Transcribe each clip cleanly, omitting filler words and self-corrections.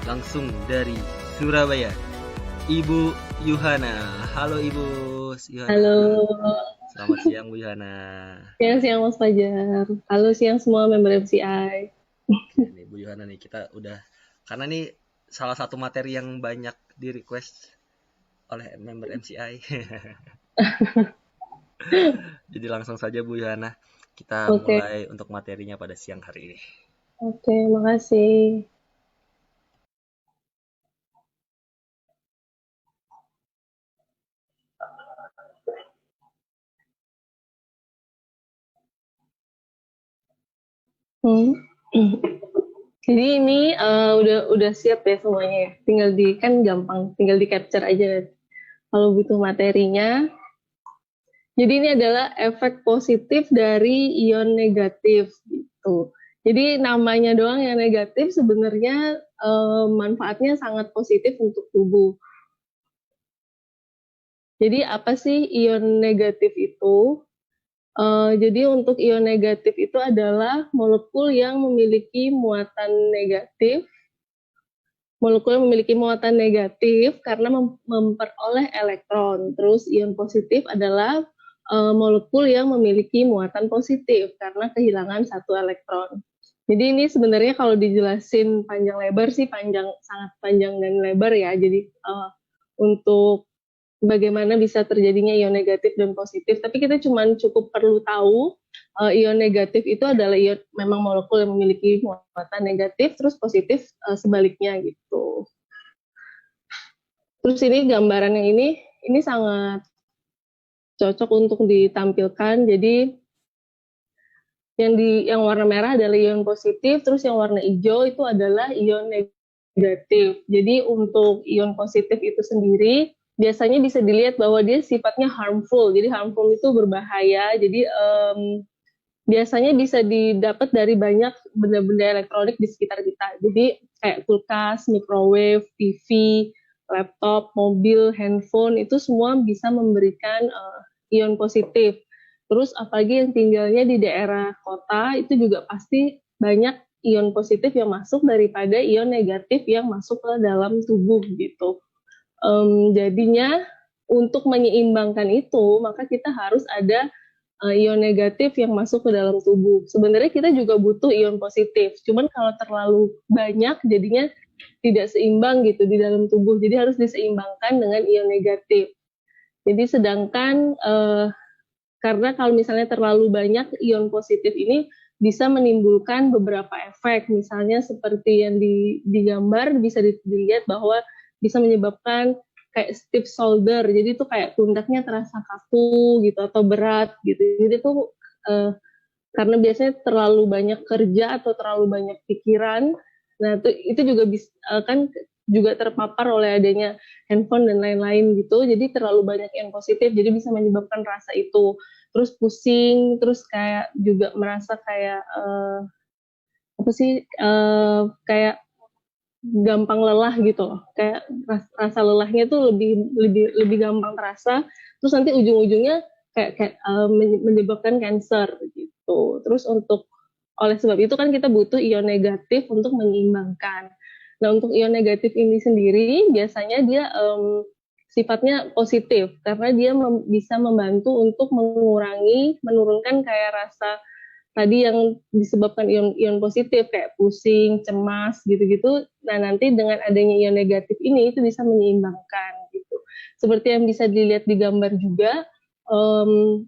langsung dari Surabaya, Ibu Yuhana. Halo Ibu Yuhana. Halo, Selamat siang Bu Yuhana. siang-siang Mas Fajar. Halo siang semua member MCI. Oke nih Bu Yuhana nih kita udah karena nih salah satu materi yang banyak di request oleh member MCI. Jadi langsung saja Bu Yuhana kita Oke, mulai untuk materinya pada siang hari ini. oke, makasih. Hmm. Jadi ini udah siap ya semuanya ya. Tinggal di kan gampang, tinggal di capture aja kalau butuh materinya. Jadi ini adalah efek positif dari ion negatif gitu. Jadi namanya doang yang negatif sebenarnya manfaatnya sangat positif untuk tubuh. Jadi apa sih ion negatif itu? Jadi untuk ion negatif itu adalah molekul yang memiliki muatan negatif, molekul yang memiliki muatan negatif karena memperoleh elektron. Terus ion positif adalah molekul yang memiliki muatan positif karena kehilangan satu elektron. Jadi ini sebenarnya kalau dijelasin panjang lebar sih sangat panjang dan lebar ya. Jadi untuk bagaimana bisa terjadinya ion negatif dan positif. Tapi kita cuma cukup perlu tahu ion negatif itu adalah ion memang molekul yang memiliki muatan negatif, terus positif sebaliknya gitu. Terus ini gambaran yang ini sangat cocok untuk ditampilkan. Jadi yang warna merah adalah ion positif, terus yang warna hijau itu adalah ion negatif. Jadi untuk ion positif itu sendiri biasanya bisa dilihat bahwa dia sifatnya harmful. Jadi harmful itu berbahaya. Jadi biasanya bisa didapat dari banyak benda-benda elektronik di sekitar kita. Jadi kayak kulkas, microwave, TV, laptop, mobil, handphone itu semua bisa memberikan ion positif. Terus apalagi yang tinggalnya di daerah kota itu juga pasti banyak ion positif yang masuk daripada ion negatif yang masuk ke dalam tubuh gitu. Jadinya untuk menyeimbangkan itu maka kita harus ada ion negatif yang masuk ke dalam tubuh. Sebenarnya kita juga butuh ion positif, cuman kalau terlalu banyak jadinya tidak seimbang gitu di dalam tubuh. Jadi harus diseimbangkan dengan ion negatif. Jadi sedangkan karena kalau misalnya terlalu banyak ion positif ini bisa menimbulkan beberapa efek, misalnya seperti yang digambar bisa dilihat bahwa bisa menyebabkan kayak stiff shoulder, jadi itu kayak pundaknya terasa kaku gitu atau berat gitu. Jadi itu karena biasanya terlalu banyak kerja atau terlalu banyak pikiran, nah itu juga bisa kan juga terpapar oleh adanya handphone dan lain-lain gitu, jadi terlalu banyak yang positif, jadi bisa menyebabkan rasa itu, terus pusing, terus kayak juga merasa kayak apa sih kayak gampang lelah gitu loh, kayak rasa lelahnya tuh lebih lebih lebih gampang terasa, terus nanti ujung-ujungnya kayak menyebabkan cancer gitu. Terus untuk oleh sebab itu kan kita butuh ion negatif untuk menyeimbangkan. Nah untuk ion negatif ini sendiri biasanya dia sifatnya positif karena dia bisa membantu untuk menurunkan kayak rasa tadi yang disebabkan ion positif kayak pusing, cemas gitu-gitu. Nah, nanti dengan adanya ion negatif ini itu bisa menyeimbangkan gitu. Seperti yang bisa dilihat di gambar juga,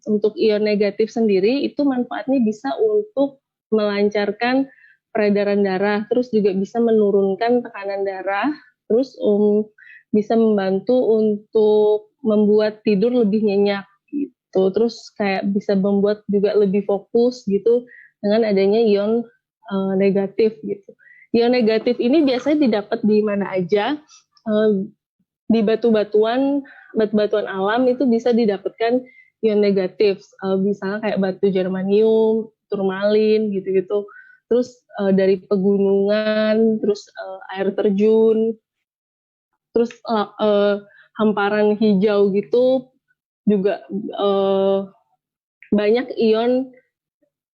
untuk ion negatif sendiri itu manfaatnya bisa untuk melancarkan peredaran darah, terus juga bisa menurunkan tekanan darah, terus bisa membantu untuk membuat tidur lebih nyenyak gitu. Terus kayak bisa membuat juga lebih fokus gitu dengan adanya ion negatif gitu. Ion negatif ini biasanya didapat di mana aja. Di batu-batuan alam itu bisa didapatkan ion negatif. Misalnya kayak batu germanium, turmalin gitu-gitu. Terus dari pegunungan, terus air terjun, terus hamparan hijau gitu juga banyak ion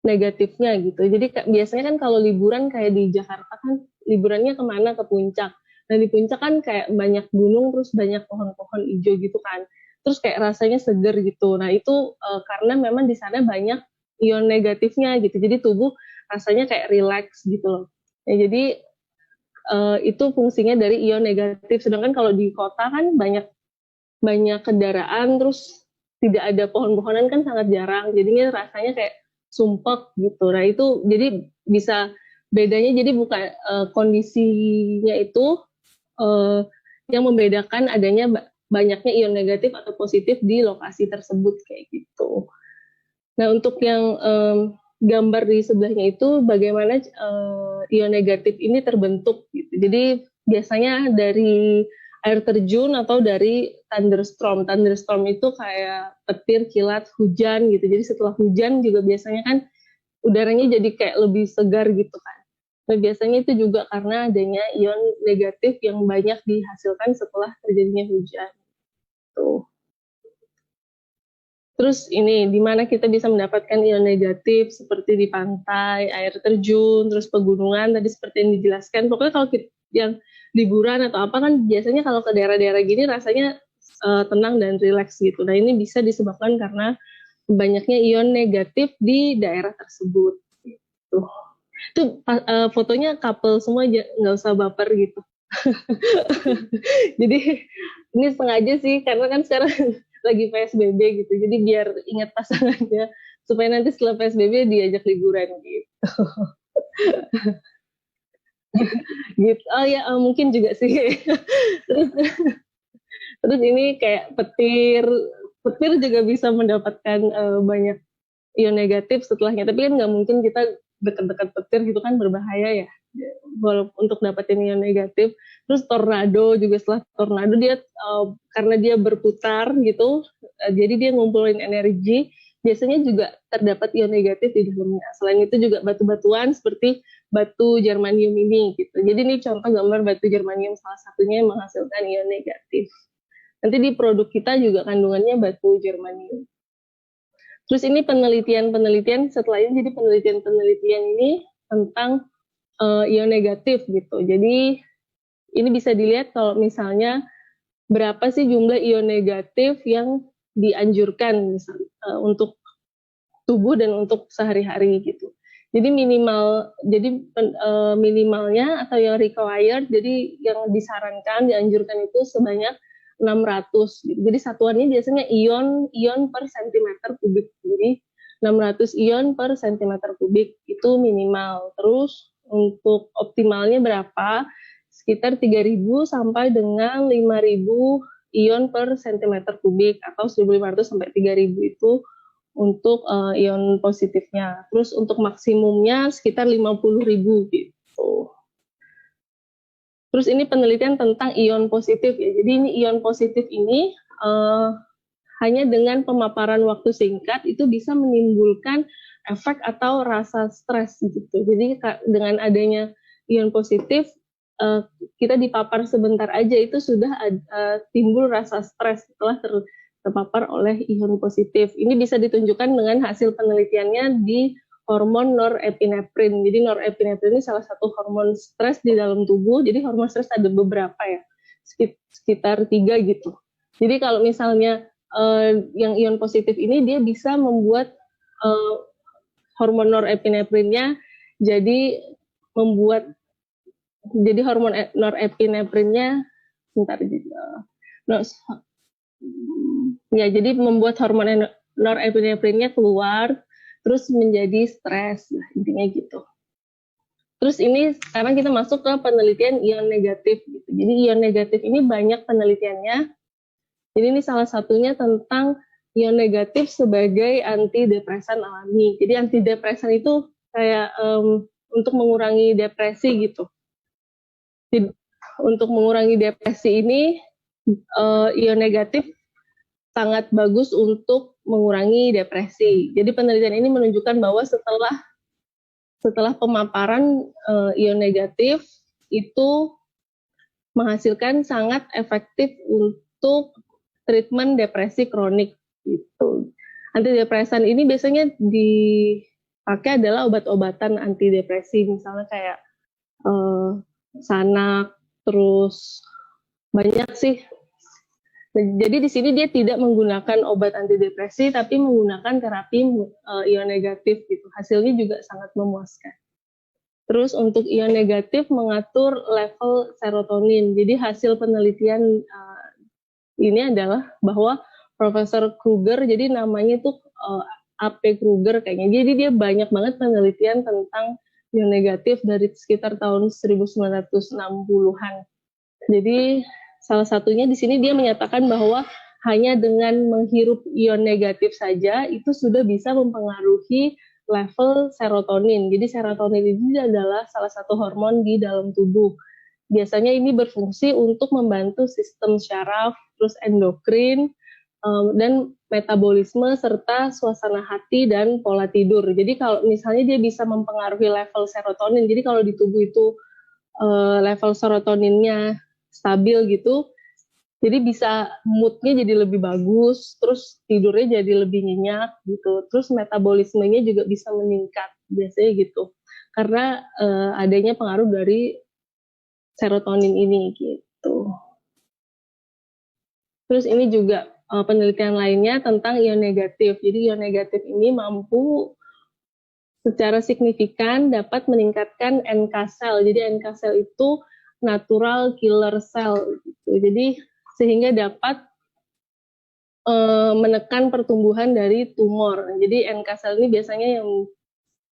negatifnya gitu. Jadi biasanya kan kalau liburan kayak di Jakarta kan liburannya kemana, ke puncak. Nah di puncak kan kayak banyak gunung terus banyak pohon-pohon hijau gitu kan. Terus kayak rasanya seger gitu. Nah itu karena memang di sana banyak ion negatifnya gitu. Jadi tubuh rasanya kayak relax gitu loh. Ya, jadi itu fungsinya dari ion negatif. Sedangkan kalau di kota kan banyak banyak kendaraan terus tidak ada pohon-pohonan kan sangat jarang. Jadinya rasanya kayak sumpek gitu. Nah itu jadi bisa bedanya jadi bukan kondisinya itu yang membedakan adanya banyaknya ion negatif atau positif di lokasi tersebut kayak gitu. Nah untuk yang gambar di sebelahnya itu bagaimana ion negatif ini terbentuk gitu. Jadi biasanya dari air terjun atau dari thunderstorm. Thunderstorm itu kayak petir, kilat, hujan gitu. Jadi setelah hujan juga biasanya kan udaranya jadi kayak lebih segar gitu kan. Nah, biasanya itu juga karena adanya ion negatif yang banyak dihasilkan setelah terjadinya hujan. Tuh. Terus ini, di mana kita bisa mendapatkan ion negatif seperti di pantai, air terjun, terus pegunungan, tadi seperti yang dijelaskan. Pokoknya kalau kita, yang liburan atau apa kan biasanya kalau ke daerah-daerah gini rasanya tenang dan rileks gitu. Nah ini bisa disebabkan karena banyaknya ion negatif di daerah tersebut. Gitu. Itu fotonya couple semua aja, nggak usah baper gitu. Jadi ini sengaja sih karena kan sekarang lagi PSBB gitu. Jadi biar ingat pasangannya supaya nanti setelah PSBB diajak liburan gitu. Gitu. Oh ya mungkin juga sih. terus, terus ini kayak petir, petir juga bisa mendapatkan banyak ion negatif setelahnya. Tapi kan nggak mungkin kita dekat-dekat petir gitu kan berbahaya ya. Walaupun untuk dapetin ion negatif. Terus tornado juga setelah tornado dia karena dia berputar gitu, jadi dia ngumpulin energi. Biasanya juga terdapat ion negatif di dalamnya. Selain itu juga batu-batuan seperti batu germanium ini gitu. Jadi ini contoh gambar batu germanium salah satunya yang menghasilkan ion negatif. Nanti di produk kita juga kandungannya batu germanium. Terus ini penelitian-penelitian setelah ini jadi penelitian-penelitian ini tentang ion negatif gitu. Jadi ini bisa dilihat kalau misalnya berapa sih jumlah ion negatif yang dianjurkan misalnya untuk tubuh dan untuk sehari-hari gitu. Jadi minimalnya atau yang required, jadi yang disarankan, dianjurkan itu sebanyak 600 gitu. Jadi satuannya biasanya ion per sentimeter kubik. Jadi 600 ion per sentimeter kubik itu minimal. Terus untuk optimalnya berapa? Sekitar 3.000 sampai dengan 5.000 ion per sentimeter kubik atau 1.500 sampai 3.000 itu untuk ion positifnya. Terus untuk maksimumnya sekitar 50.000 gitu. Terus ini penelitian tentang ion positif ya. Jadi ini ion positif ini hanya dengan pemaparan waktu singkat itu bisa menimbulkan efek atau rasa stres gitu. Jadi dengan adanya ion positif kita dipapar sebentar aja itu sudah timbul rasa stres setelah terpapar oleh ion positif. Ini bisa ditunjukkan dengan hasil penelitiannya di hormon norepinefrin. Jadi norepinefrin ini salah satu hormon stres di dalam tubuh. Jadi hormon stres ada beberapa ya, sekitar 3 gitu. Jadi kalau misalnya yang ion positif ini dia bisa membuat hormon norepinefrinnya jadi hormon norepinefrinnya jadi membuat hormon norepinefrinnya keluar terus menjadi stres, nah, intinya gitu. Terus ini sekarang kita masuk ke penelitian ion negatif gitu. Jadi ion negatif ini banyak penelitiannya. Jadi ini salah satunya tentang ion negatif sebagai antidepresan alami. Jadi antidepresan itu kayak untuk mengurangi depresi gitu. Jadi, untuk mengurangi depresi ini ion negatif sangat bagus untuk mengurangi depresi. Jadi penelitian ini menunjukkan bahwa setelah pemaparan ion negatif itu menghasilkan sangat efektif untuk treatment depresi kronik gitu. Antidepresan ini biasanya dipakai adalah obat-obatan antidepresi misalnya kayak Xanax, terus banyak sih. Jadi di sini dia tidak menggunakan obat antidepresi, tapi menggunakan terapi ion negatif gitu. Hasilnya juga sangat memuaskan. Terus untuk ion negatif mengatur level serotonin. Jadi hasil penelitian ini adalah bahwa Profesor Kruger, jadi namanya itu AP Kruger kayaknya. Jadi dia banyak banget penelitian tentang ion negatif dari sekitar tahun 1960-an. Jadi salah satunya di sini dia menyatakan bahwa hanya dengan menghirup ion negatif saja itu sudah bisa mempengaruhi level serotonin. Jadi serotonin ini adalah salah satu hormon di dalam tubuh. Biasanya ini berfungsi untuk membantu sistem syaraf, terus endokrin, dan metabolisme serta suasana hati dan pola tidur. Jadi kalau misalnya dia bisa mempengaruhi level serotonin, jadi kalau di tubuh itu level serotoninnya stabil gitu, jadi bisa moodnya jadi lebih bagus, terus tidurnya jadi lebih nyenyak gitu, terus metabolismenya juga bisa meningkat biasanya gitu, karena adanya pengaruh dari serotonin ini gitu. Terus ini juga penelitian lainnya tentang ion negatif. Jadi ion negatif ini mampu secara signifikan dapat meningkatkan NK cell. Jadi NK cell itu natural killer cell gitu. Jadi sehingga dapat menekan pertumbuhan dari tumor. Jadi NK cell ini biasanya yang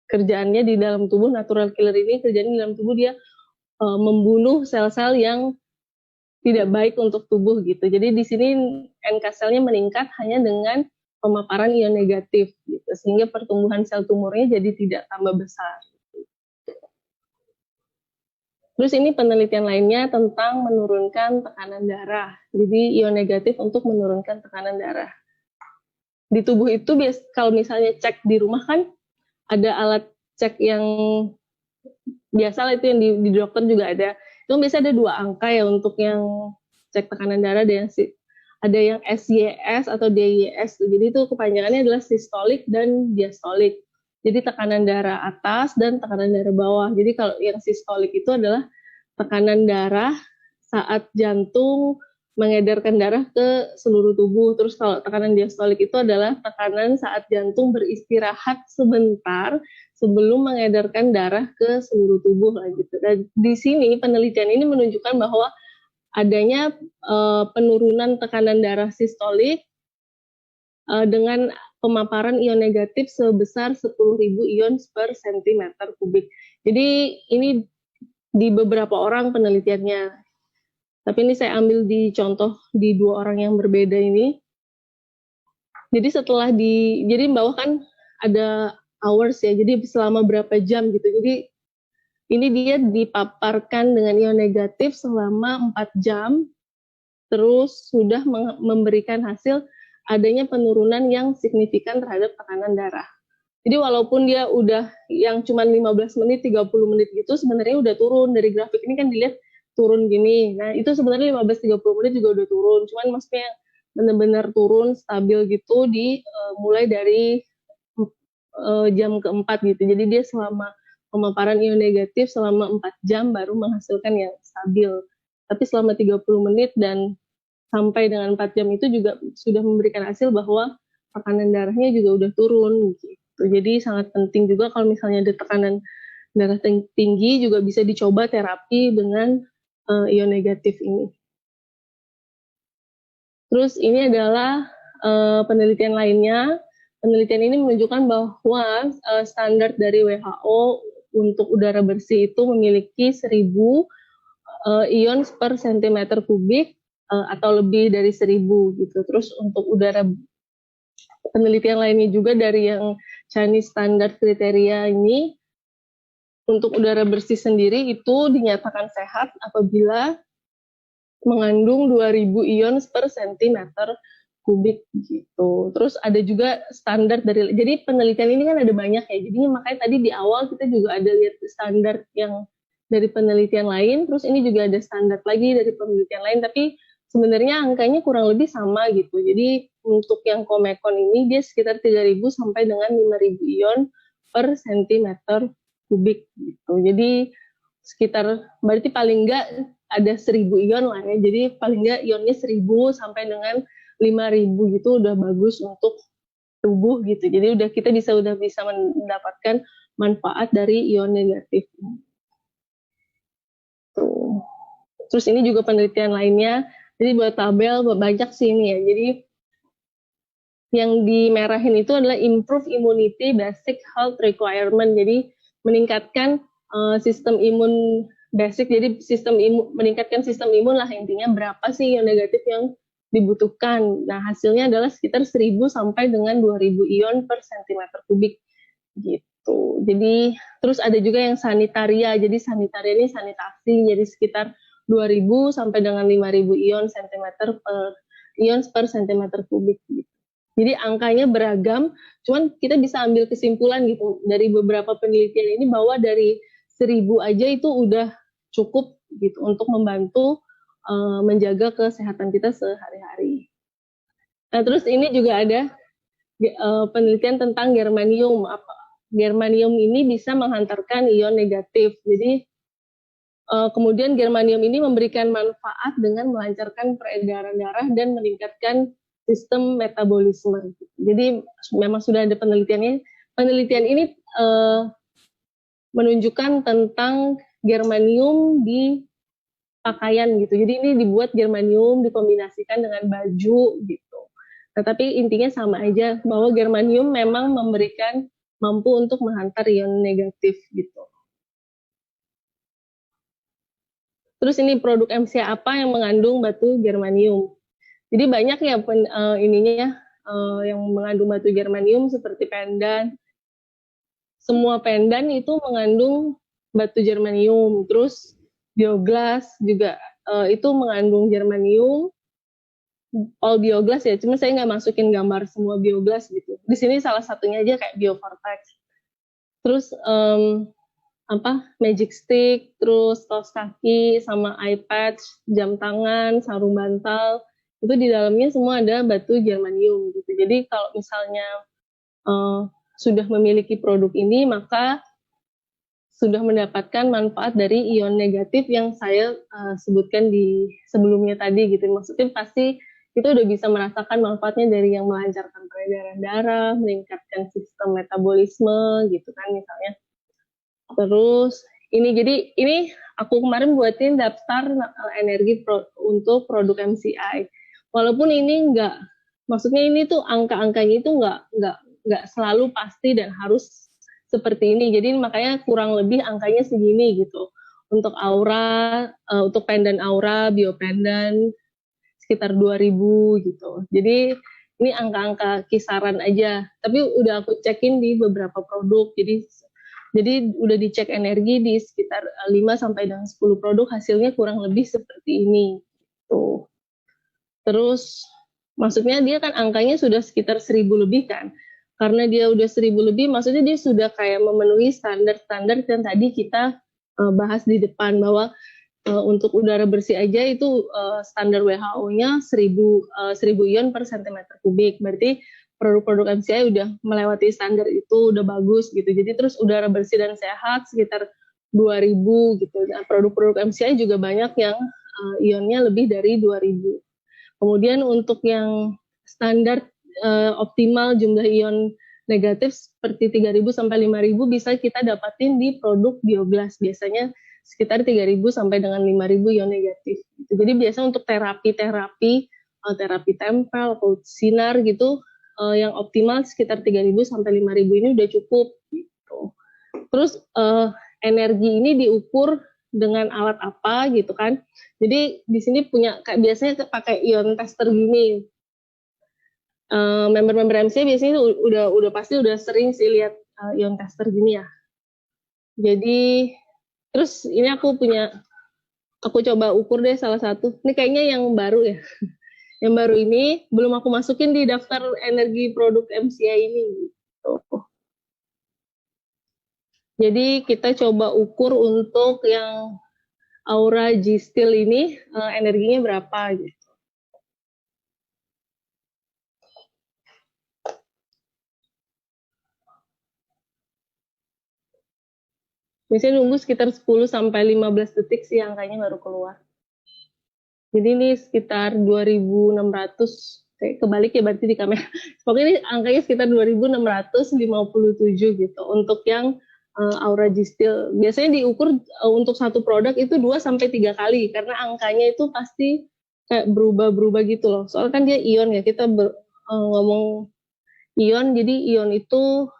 kerjaannya di dalam tubuh, natural killer ini kerjaannya di dalam tubuh, dia membunuh sel-sel yang tidak baik untuk tubuh gitu. Jadi di sini NK cell-nya meningkat hanya dengan pemaparan ion negatif gitu, sehingga pertumbuhan sel tumornya jadi tidak tambah besar. Terus ini penelitian lainnya tentang menurunkan tekanan darah. Jadi ion negatif untuk menurunkan tekanan darah. Di tubuh itu kalau misalnya cek di rumah kan ada alat cek yang biasa lah, itu yang di dokter juga ada. Itu biasanya ada 2 angka ya untuk yang cek tekanan darah, ada yang SYS atau DYS. Jadi itu kepanjangannya adalah sistolik dan diastolik. Jadi tekanan darah atas dan tekanan darah bawah. Jadi kalau yang sistolik itu adalah tekanan darah saat jantung mengedarkan darah ke seluruh tubuh. Terus kalau tekanan diastolik itu adalah tekanan saat jantung beristirahat sebentar sebelum mengedarkan darah ke seluruh tubuh lah gitu. Dan di sini penelitian ini menunjukkan bahwa adanya penurunan tekanan darah sistolik dengan pemaparan ion negatif sebesar 10.000 ion per sentimeter kubik. Jadi ini di beberapa orang penelitiannya. Tapi ini saya ambil di contoh di 2 orang yang berbeda ini. Jadi jadi bawah kan ada hours ya, jadi selama berapa jam gitu. Jadi ini dia dipaparkan dengan ion negatif selama 4 jam, terus sudah memberikan hasil adanya penurunan yang signifikan terhadap tekanan darah. Jadi walaupun dia udah yang cuma 15 menit, 30 menit gitu, sebenarnya udah turun. Dari grafik ini kan dilihat turun gini. Nah itu sebenarnya 15-30 menit juga udah turun. Cuman maksudnya benar-benar turun, stabil gitu mulai dari jam keempat gitu. Jadi dia selama pemaparan ion negatif selama 4 jam baru menghasilkan yang stabil. Tapi selama 30 menit dan sampai dengan 4 jam itu juga sudah memberikan hasil bahwa tekanan darahnya juga udah turun gitu. Jadi sangat penting juga kalau misalnya ada tekanan darah tinggi juga bisa dicoba terapi dengan ion negatif ini. Terus ini adalah penelitian lainnya. Penelitian ini menunjukkan bahwa standar dari WHO untuk udara bersih itu memiliki 1.000 ion per sentimeter kubik atau lebih dari 1.000 gitu. Terus untuk udara, penelitian lainnya juga dari yang Chinese Standard Kriteria ini, untuk udara bersih sendiri itu dinyatakan sehat apabila mengandung 2.000 ion per sentimeter kubik gitu. Terus ada juga standar jadi penelitian ini kan ada banyak ya, jadi makanya tadi di awal kita juga ada lihat standar yang dari penelitian lain, terus ini juga ada standar lagi dari penelitian lain, tapi sebenarnya angkanya kurang lebih sama gitu. Jadi untuk yang Comecon ini dia sekitar 3.000 sampai dengan 5.000 ion per sentimeter kubik gitu. Jadi sekitar, berarti paling enggak ada 1000 ion lah ya. Jadi paling nggak ionnya 1000 sampai dengan 5000 gitu udah bagus untuk tubuh gitu. Jadi kita udah bisa mendapatkan manfaat dari ion negatif. Tuh. Terus ini juga penelitian lainnya. Jadi buat tabel banyak sih ini ya. Jadi yang dimerahin itu adalah improve immunity basic health requirement. Jadi meningkatkan sistem imun basic. Jadi meningkatkan sistem imun lah intinya, berapa sih ion negatif yang dibutuhkan. Nah, hasilnya adalah sekitar 1000 sampai dengan 2000 ion per centimeter kubik gitu. Jadi terus ada juga yang sanitaria. Jadi sanitaria ini sanitasi, jadi sekitar 2000 sampai dengan 5000 ion per centimeter kubik gitu. Jadi angkanya beragam, cuman kita bisa ambil kesimpulan gitu dari beberapa penelitian ini bahwa dari 1000 aja itu udah cukup gitu untuk membantu menjaga kesehatan kita sehari-hari. Nah, terus ini juga ada penelitian tentang germanium. Germanium ini bisa menghantarkan ion negatif. Jadi kemudian germanium ini memberikan manfaat dengan melancarkan peredaran darah dan meningkatkan sistem metabolisme. Jadi memang sudah ada penelitiannya. Penelitian ini menunjukkan tentang germanium di pakaian gitu. Jadi ini dibuat germanium dikombinasikan dengan baju gitu. Tetapi intinya sama aja bahwa germanium memang memberikan mampu untuk menghantar ion negatif gitu. Terus ini produk MCA apa yang mengandung batu germanium? Jadi banyak ya yang mengandung batu germanium seperti pendan. Semua pendan itu mengandung batu germanium. Terus bioglas juga itu mengandung germanium. All bioglas ya, cuma saya nggak masukin gambar semua bioglas gitu. Di sini salah satunya aja kayak biovortex. Terus magic stick, terus kaos kaki, sama eye patch, jam tangan, sarung bantal, itu di dalamnya semua ada batu germanium gitu. Jadi kalau misalnya sudah memiliki produk ini, maka sudah mendapatkan manfaat dari ion negatif yang saya sebutkan di sebelumnya tadi gitu. Maksudnya pasti kita udah bisa merasakan manfaatnya dari yang melancarkan peredaran darah, meningkatkan sistem metabolisme gitu kan misalnya. Terus ini aku kemarin buatin daftar energi untuk produk MCI. Walaupun ini maksudnya ini tuh angka-angkanya itu nggak selalu pasti dan harus seperti ini. Jadi makanya kurang lebih angkanya segini gitu. Untuk aura, untuk pendan aura, biopendan sekitar 2000 gitu. Jadi ini angka-angka kisaran aja. Tapi udah aku cekin di beberapa produk. Jadi udah dicek energi di sekitar 5 sampai dengan 10 produk, hasilnya kurang lebih seperti ini. Tuh. Terus maksudnya dia kan angkanya sudah sekitar 1000 lebih kan. Karena dia udah 1000 lebih, maksudnya dia sudah kayak memenuhi standar-standar yang tadi kita bahas di depan, bahwa untuk udara bersih aja itu standar WHO-nya 1000 ion per centimeter kubik. Berarti produk-produk MCI udah melewati standar itu, udah bagus gitu. Jadi terus udara bersih dan sehat sekitar 2000 gitu. Nah, produk-produk MCI juga banyak yang ionnya lebih dari 2000. Kemudian untuk yang standar optimal jumlah ion negatif seperti 3000 sampai 5000 bisa kita dapatin di produk bioglas. Biasanya sekitar 3000 sampai dengan 5000 ion negatif. Jadi biasa untuk terapi tempel atau sinar gitu yang optimal sekitar 3000 sampai 5000 ini udah cukup gitu. Terus energi ini diukur dengan alat apa gitu kan. Jadi di sini biasanya pakai ion tester gini. Member-member MC biasanya udah pasti udah sering sih lihat ion tester gini ya. Jadi terus ini aku coba ukur deh salah satu. Ini kayaknya yang baru ya. Yang baru ini belum aku masukin di daftar energi produk MCI ini. Gitu. Jadi kita coba ukur untuk yang Aura G-Steel ini energinya berapa gitu. Biasanya nunggu sekitar 10 sampai 15 detik sih angkanya baru keluar. Jadi ini sekitar 2.600, kebalik ya berarti di kamera. Pokoknya ini angkanya sekitar 2.657 gitu untuk yang Aura G-Steel. Biasanya diukur untuk satu produk itu 2-3 kali karena angkanya itu pasti kayak berubah-berubah gitu loh. Soalnya kan dia ion ya, kita ngomong ion, jadi ion itu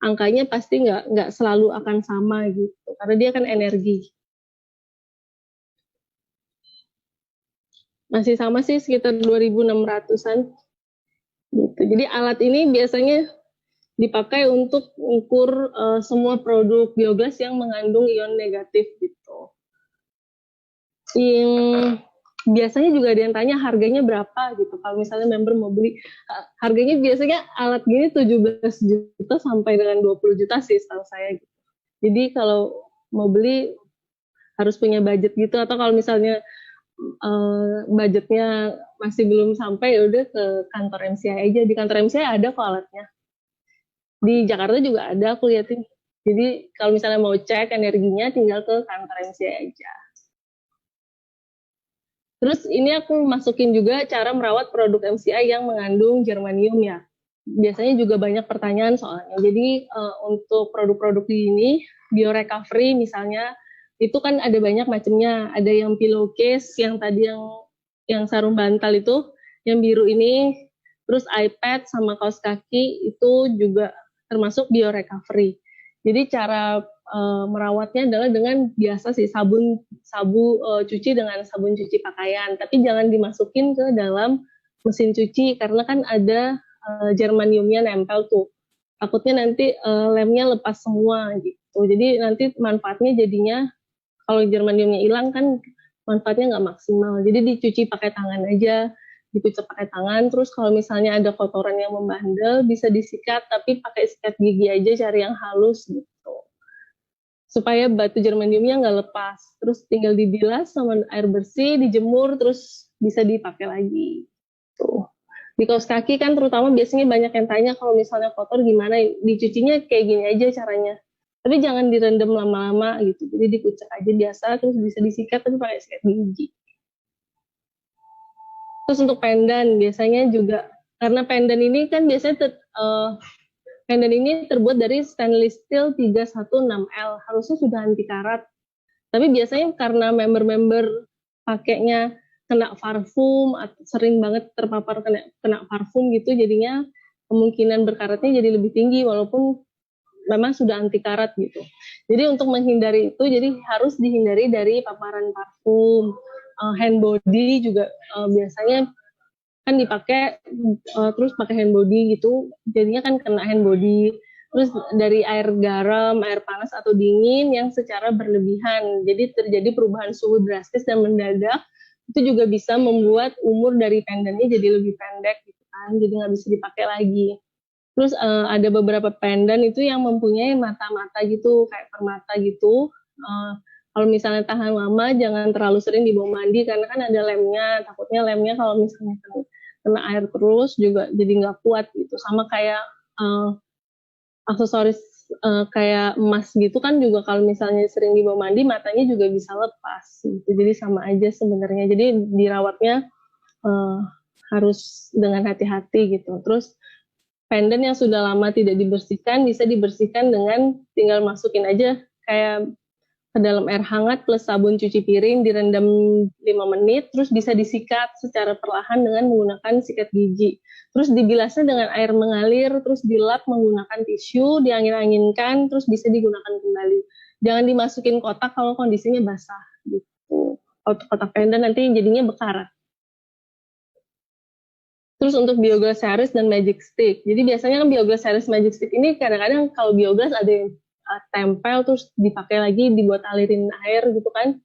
angkanya pasti nggak selalu akan sama gitu karena dia kan energi. Masih sama sih sekitar 2.600-an gitu. Jadi alat ini biasanya dipakai untuk ukur semua produk biogas yang mengandung ion negatif gitu. Yang biasanya juga ada yang tanya harganya berapa gitu. Kalau misalnya member mau beli, harganya biasanya alat gini 17 juta sampai dengan 20 juta sih setahu saya gitu. Jadi kalau mau beli harus punya budget gitu, atau kalau misalnya budgetnya masih belum sampai, ya udah ke kantor MCI aja. Di kantor MCI ada kok alatnya. Di Jakarta juga ada, aku liatin. Jadi kalau misalnya mau cek energinya, tinggal ke kantor MCI aja. Terus ini aku masukin juga cara merawat produk MCI yang mengandung germanium ya. Biasanya juga banyak pertanyaan soalnya. Jadi untuk produk-produk ini, biorecovery misalnya, itu kan ada banyak macamnya. Ada yang pillowcase, yang tadi yang sarung bantal itu, yang biru ini, terus iPad sama kaos kaki itu juga termasuk biorecovery. Jadi cara merawatnya adalah dengan biasa sih cuci dengan sabun cuci pakaian, tapi jangan dimasukin ke dalam mesin cuci karena kan ada germaniumnya nempel tuh. Takutnya nanti lemnya lepas semua gitu. Jadi nanti manfaatnya jadinya kalau germaniumnya hilang kan manfaatnya nggak maksimal. Jadi dicuci pakai tangan aja, dikucek pakai tangan. Terus kalau misalnya ada kotoran yang membandel bisa disikat, tapi pakai sikat gigi aja, cari yang halus gitu. Supaya batu germaniumnya nggak lepas. Terus tinggal dibilas sama air bersih, dijemur, terus bisa dipakai lagi. Tuh. Di kaos kaki kan terutama biasanya banyak yang tanya kalau misalnya kotor gimana, dicucinya kayak gini aja caranya. Tapi jangan direndam lama-lama gitu. Jadi dikucek aja biasa, terus bisa disikat tapi pakai sikat gigi. Terus untuk pendan biasanya juga, karena pendan ini kan biasanya pendan ini terbuat dari stainless steel 316L, harusnya sudah anti karat. Tapi biasanya karena member-member pakainya kena parfum, sering banget terpapar kena parfum gitu, jadinya kemungkinan berkaratnya jadi lebih tinggi walaupun memang sudah anti karat gitu. Jadi untuk menghindari itu, jadi harus dihindari dari paparan parfum. Hand body juga biasanya kan dipakai terus pakai hand body gitu, jadinya kan kena hand body. Terus dari air garam, air panas atau dingin yang secara berlebihan, jadi terjadi perubahan suhu drastis dan mendadak, itu juga bisa membuat umur dari pendannya jadi lebih pendek gitu kan, jadi nggak bisa dipakai lagi. Terus ada beberapa pendan itu yang mempunyai mata-mata gitu, kayak permata gitu. Kalau misalnya tahan lama, jangan terlalu sering dibawa mandi karena kan ada lemnya. Takutnya lemnya kalau misalnya kena air terus juga jadi nggak kuat gitu. Sama kayak aksesoris kayak emas gitu kan juga kalau misalnya sering dibawa mandi, matanya juga bisa lepas gitu. Jadi sama aja sebenarnya. Jadi dirawatnya harus dengan hati-hati gitu. Terus pendan yang sudah lama tidak dibersihkan bisa dibersihkan dengan tinggal masukin aja kayak ke dalam air hangat plus sabun cuci piring, direndam 5 menit, terus bisa disikat secara perlahan dengan menggunakan sikat gigi. Terus dibilasnya dengan air mengalir, terus dilap menggunakan tisu, diangin-anginkan, terus bisa digunakan kembali. Jangan dimasukin kotak kalau kondisinya basah gitu. Kotak pendan nanti jadinya bekarat. Terus untuk biogas series dan magic stick. Jadi biasanya kan biogas series magic stick ini kadang-kadang kalau biogas ada yang tempel terus dipakai lagi dibuat alirin air gitu kan.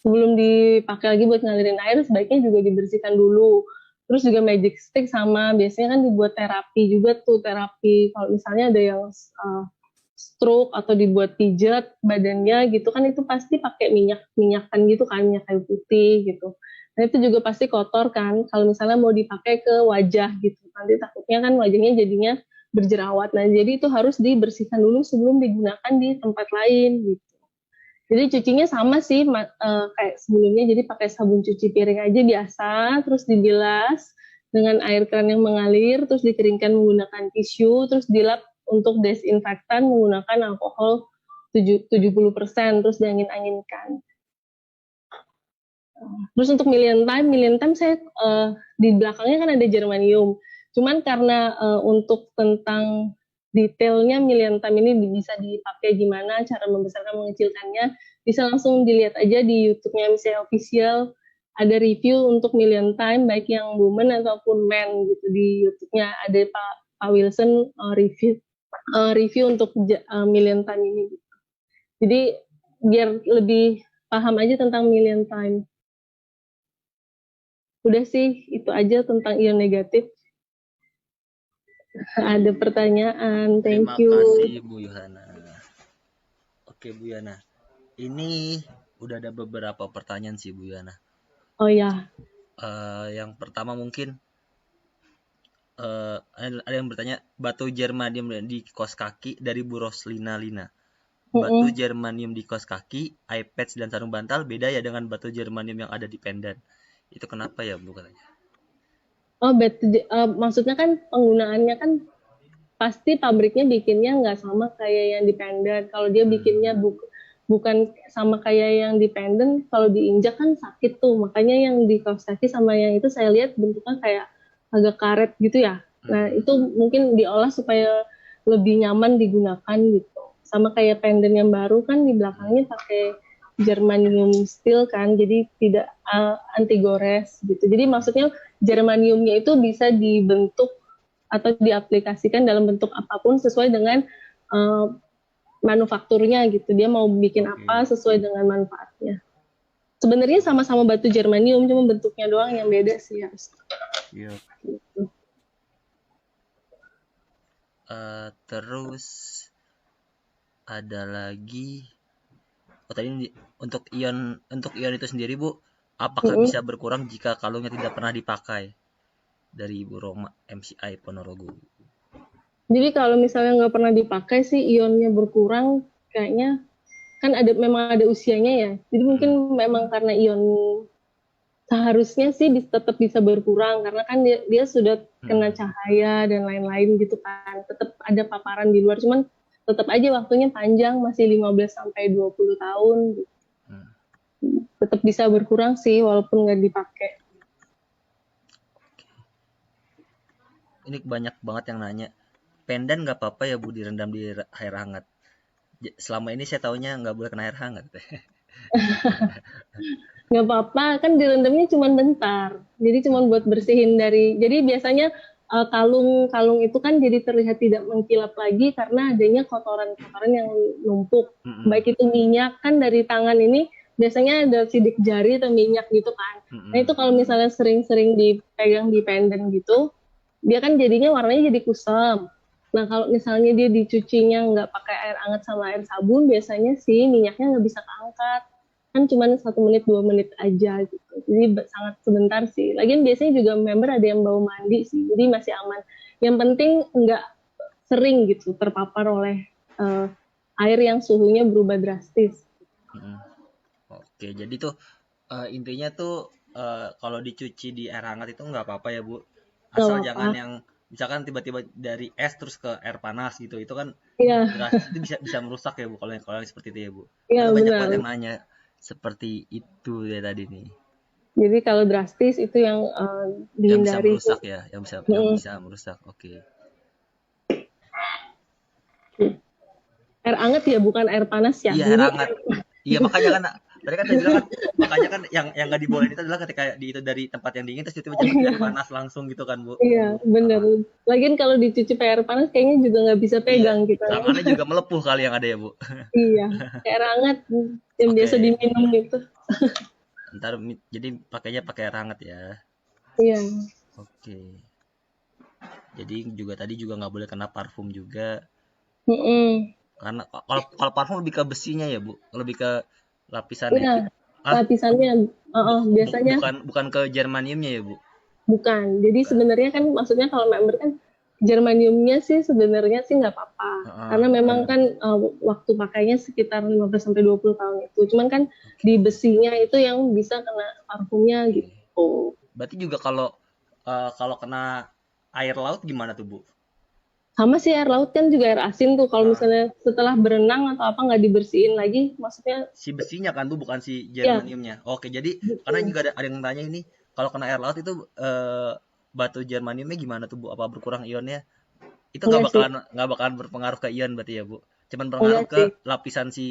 Sebelum dipakai lagi buat ngalirin air sebaiknya juga dibersihkan dulu. Terus juga magic stick sama biasanya kan dibuat terapi juga tuh, terapi kalau misalnya ada yang stroke atau dibuat pijat badannya gitu kan, itu pasti pakai minyakan gitu kan, minyak kayu putih gitu. Nah itu juga pasti kotor kan, kalau misalnya mau dipakai ke wajah gitu, nanti takutnya kan wajahnya jadinya berjerawat. Nah jadi itu harus dibersihkan dulu sebelum digunakan di tempat lain gitu. Jadi cucinya sama sih kayak sebelumnya, jadi pakai sabun cuci piring aja biasa, terus dibilas dengan air keran yang mengalir, terus dikeringkan menggunakan tisu, terus dilap untuk desinfektan menggunakan alkohol 70%, terus diangin-anginkan. Terus untuk million time saya di belakangnya kan ada germanium. Cuman karena untuk tentang detailnya million time ini bisa dipakai gimana, cara membesarkan mengecilkannya, bisa langsung dilihat aja di YouTube-nya misalnya official, ada review untuk million time baik yang woman ataupun man gitu di YouTube-nya, ada Pak Wilson review untuk million time ini. Jadi biar lebih paham aja tentang million time. Udah sih, itu aja tentang ion negatif. Ada pertanyaan, thank you. Terima kasih Bu Yohana. Oke Bu Yana, ini udah ada beberapa pertanyaan sih Bu Yana. Oh ya. Yang pertama mungkin ada yang bertanya, batu germanium di kos kaki dari Bu Roslina Lina. Batu germanium di kos kaki, eye patch dan sarung bantal beda ya dengan batu germanium yang ada di pendant. Itu kenapa ya Bu katanya? Oh, maksudnya kan penggunaannya kan pasti pabriknya bikinnya nggak sama kayak yang di pendant. Kalau dia bikinnya bukan sama kayak yang di pendant, kalau diinjak kan sakit tuh. Makanya yang di kaos kaki sama yang itu saya lihat bentuknya kayak agak karet gitu ya. Nah, itu mungkin diolah supaya lebih nyaman digunakan gitu. Sama kayak pendant yang baru kan di belakangnya pakai germanium steel kan, jadi tidak anti gores gitu. Jadi maksudnya germaniumnya itu bisa dibentuk atau diaplikasikan dalam bentuk apapun sesuai dengan manufakturnya gitu. Dia mau bikin apa sesuai dengan manfaatnya. Sebenarnya sama-sama batu germanium, cuma bentuknya doang yang beda sih ya. Iya. Gitu. Terus ada lagi. Tadi untuk ion itu sendiri Bu, apakah bisa berkurang jika kalungnya tidak pernah dipakai? Dari Ibu Roma MCI Ponorogo. Jadi kalau misalnya nggak pernah dipakai sih ionnya berkurang, kayaknya kan memang ada usianya ya. Jadi mungkin memang karena ion seharusnya sih tetap bisa berkurang karena kan dia sudah kena cahaya dan lain-lain gitu kan. Tetap ada paparan di luar, cuman tetap aja waktunya panjang, masih 15 sampai 20 tahun gitu. Tetap bisa berkurang sih walaupun nggak dipakai. Ini banyak banget yang nanya, pendant nggak apa-apa ya Bu direndam di air hangat? Selama ini saya taunya nggak boleh kena air hangat. Nggak apa-apa, kan direndamnya cuma bentar. Jadi cuma buat bersihin dari, jadi biasanya kalung itu kan jadi terlihat tidak mengkilap lagi karena adanya kotoran-kotoran yang numpuk. Baik itu minyak kan dari tangan ini biasanya ada sidik jari atau minyak gitu kan. Nah itu kalau misalnya sering-sering dipegang di pendant gitu, dia kan jadinya warnanya jadi kusam. Nah kalau misalnya dia dicucinya nggak pakai air hangat sama air sabun, biasanya sih minyaknya nggak bisa keangkat. Kan cuma 1 menit 2 menit aja gitu. Jadi sangat sebentar sih. Lagian biasanya juga member ada yang bawa mandi sih, jadi masih aman. Yang penting nggak sering gitu terpapar oleh air yang suhunya berubah drastis. Oke, jadi tuh intinya tuh kalau dicuci di air hangat itu nggak apa-apa ya Bu. Asal jangan yang misalkan tiba-tiba dari es terus ke air panas gitu, itu kan drastis, itu bisa merusak ya Bu kalau yang seperti itu ya Bu. Iya, banyak banget yang nanya seperti itu ya tadi nih. Jadi kalau drastis itu yang dihindari. Yang bisa merusak ya, yang bisa merusak. Oke. Air hangat ya, bukan air panas ya. Iya, air hangat. Iya, makanya kan tadi kan saya bilang kan, makanya kan yang nggak dibolehin itu adalah ketika itu dari tempat yang dingin terus tiba-tiba jadi panas langsung gitu kan Bu. Iya, bener. Lagian kalau dicuci pakai air panas kayaknya juga nggak bisa pegang gitu. Tangannya juga melepuh kali yang ada ya Bu. Iya, air hangat yang biasa diminum gitu. Ntar jadi pakainya pakai air hangat ya. Iya. Oke. Jadi tadi juga nggak boleh kena parfum juga. Karena kalau parfum lebih ke besinya ya Bu, lebih ke lapisannya. Iya, lapisannya biasanya bukan ke germaniumnya ya Bu. Bukan. Jadi sebenarnya kan maksudnya kalau member kan Germaniumnya sih sebenarnya sih nggak apa-apa. Heeh. Karena memang kan waktu pakainya sekitar 15 sampai 20 tahun itu. Cuman kan Oke. di besinya itu yang bisa kena parfumnya Oke. gitu. Berarti juga kalau kalau kena air laut gimana tuh, Bu? Sama sih air laut kan juga air asin tuh. Kalau Heeh. misalnya setelah berenang atau apa nggak dibersihin lagi, maksudnya Si besinya kan tuh, bukan si ya germaniumnya. Oke, jadi karena gitu. juga ada yang tanya ini, kalau kena air laut itu batu germaniumnya gimana tuh, Bu? Apa berkurang ionnya? Itu Enggak sih, nggak bakalan berpengaruh ke ion berarti ya, Bu? Cuman berpengaruh enggak ke sih. lapisan si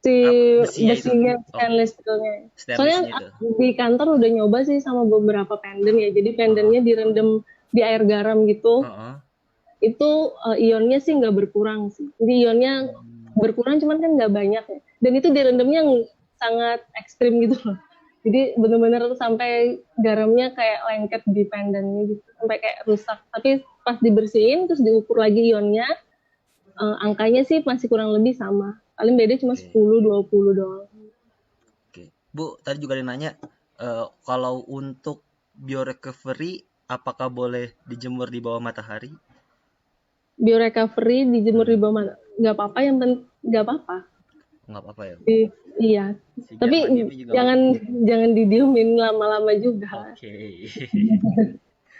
Si besinya itu. besinya Oke, stainless steelnya. Soalnya stainlessnya itu. di kantor udah nyoba sih sama beberapa pendant ya. Jadi Heeh. pendennya direndam di air garam gitu. Heeh. Itu ionnya sih nggak berkurang sih. Jadi ionnya Hmm, berkurang cuman kan nggak banyak ya. Dan itu direndamnya yang sangat ekstrim gitu loh. Jadi bener-bener sampai garamnya kayak lengket di pendennya gitu. Sampai kayak rusak. Tapi pas dibersihin terus diukur lagi ionnya, angkanya sih masih kurang lebih sama. Paling beda cuma oke. 10-20 doang. Oke. Bu, tadi juga ada yang nanya, kalau untuk biorecovery apakah boleh dijemur di bawah matahari? Biorecovery dijemur di Hmm, bawah mana? Nggak apa-apa, yang penting nggak apa-apa. nggak apa-apa ya, Bu? Iya, Si tapi germaniumnya juga nggak jangan apa-apa. jangan didiemin lama-lama juga. Oke.